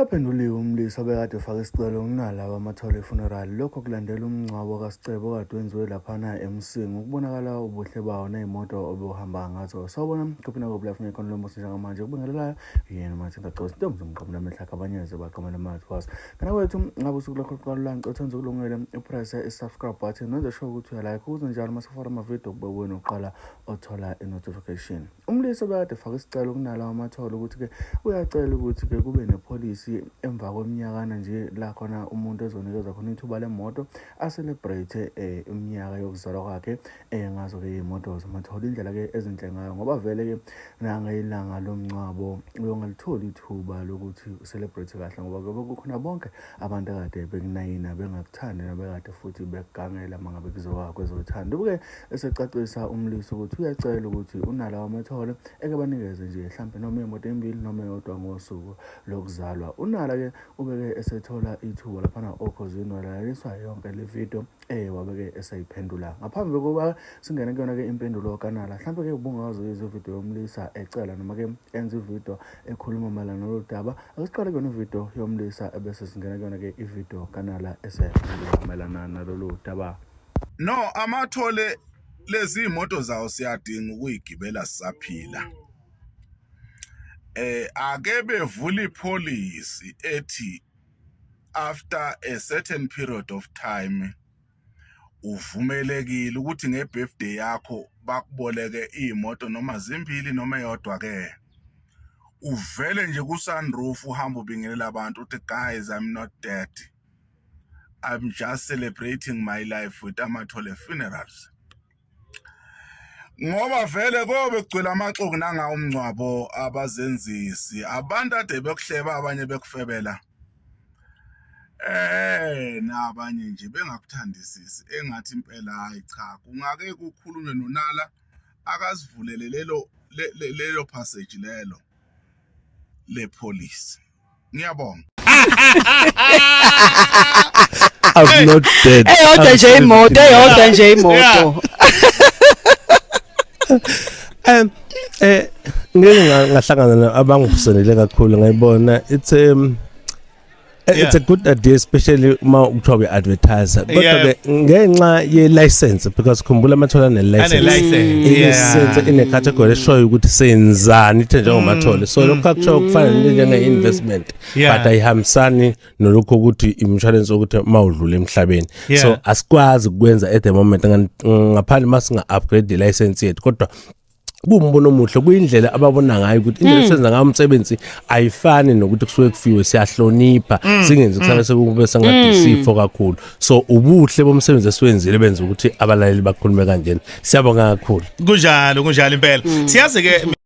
Usaphenduliwe umlisi obekade ufake isicelo kunalaba amathole funeral lokho kulandela umngcwabo kaSicebo kade wenziwe laphana eMsinga ukubonakala ubuhle bawo nezimoto obuhamba ngazo. Sawubona kuphina kuBlife ngekhono lomusa njengamanje ukubingelela yena Mathinta Gcotsi Ntombi zomqhamulo amehla kabanyeze baqhamela manje kwazi. Kana wethu ngabe usuku lakho lokuqala lanxa uthenza ukulungela upress subscribe button wenze sure ukuthi uyalike ukuze njalo masifaka amavideo kube wena uqala othola notification. Umlisi obekade ufake isicelo kunalaba amathole ukuthi ke uyacela ukuthi ke kube nepolicy emva kweminyakana nje la khona umuntu ezonikezwa khona ithuba lemoto a celebrate iminyaka yokuzalwa kwakhe ngazo ke imoto zamathole indlela ke ezinhle ngayo ngoba vele ke nangayilanga lomncwabo uyongalitholi ithuba lokuthi celebrate kahle ngoba kukhona bonke abantu kade bekunayina bengakuthandi nabekade futhi begangela mangabe kuzowa kwezothando. Buke esecacisa umlisi ukuthi uyacela ukuthi unala amathole ekabanikeze nje mhlambe noma imoto embili noma eyodwa ngosuku lokuzalwa. Unala ke ubeke esethola ithuba laphana okhozini walaliswa yonke le video wabeke esayiphendula. Ngaphambi kokuba singene kuyona ke impendulo kaNala mhlambe ke ubungazo izo video yomlisa ecela noma ke enza ivideo ekhuluma malana noludaba asiqale kuyona ivideo yomlisa ebese singena kuyona ke ivideo kaNala esekhuluma nalolu daba. No, amathole lezi imoto zawo siyadinga ukuyigibela sisaphila. Ake bevula ipolicy ethi after a certain period of time uvumelekile ukuthi ngebirthday yakho bakuboleke imoto noma zimbili noma eyodwa ke uvele nje ku sunroof uhamba ubingelela abantu uthi guys I'm not dead, I'm just celebrating my life with amathole funerals. Ngoba vele kobe kugcwele amaxoku nanga umncwabo abazenzisi abantu ade bekuhleba abanye bekufebela nabanye nje bengakuthandisisi engathi impela hayi cha kungake kukhulunywe noNala akasivulele lelo passage lelo le police. Ngiyabonga. I'm not dead. Eyodwa nje imoto. Ngeke ngahlangana abangivuselele kakhulu ngayibona it's a good idea especially uma kuthiwa be advertiser kodwa ke ngenxa ye license because khumbula amathole ane license ine category eshoyo ukuthi senzani ithe njengomathole so lokho akusho kufana njenge investment but ayihambisani nolokho ukuthi insurance ukuthi mawudlula emhlabeni so asikwazi ukwenza at the moment ngaphandle masinga upgrade the license yethu kodwa kumbono omuhle kuyindlela ababona ngayo ukuthi indlela senza ngayo umsebenzi ayifani nokuthi kusuke kufiwe siyahlonipha singenze kusaba sekube sangadisifo kakhulu so ubuhle bomsebenzi esiwenzile benza ukuthi abalaleli bakhulume kanjena siyabonga kakhulu kunjalo impela siyazi ke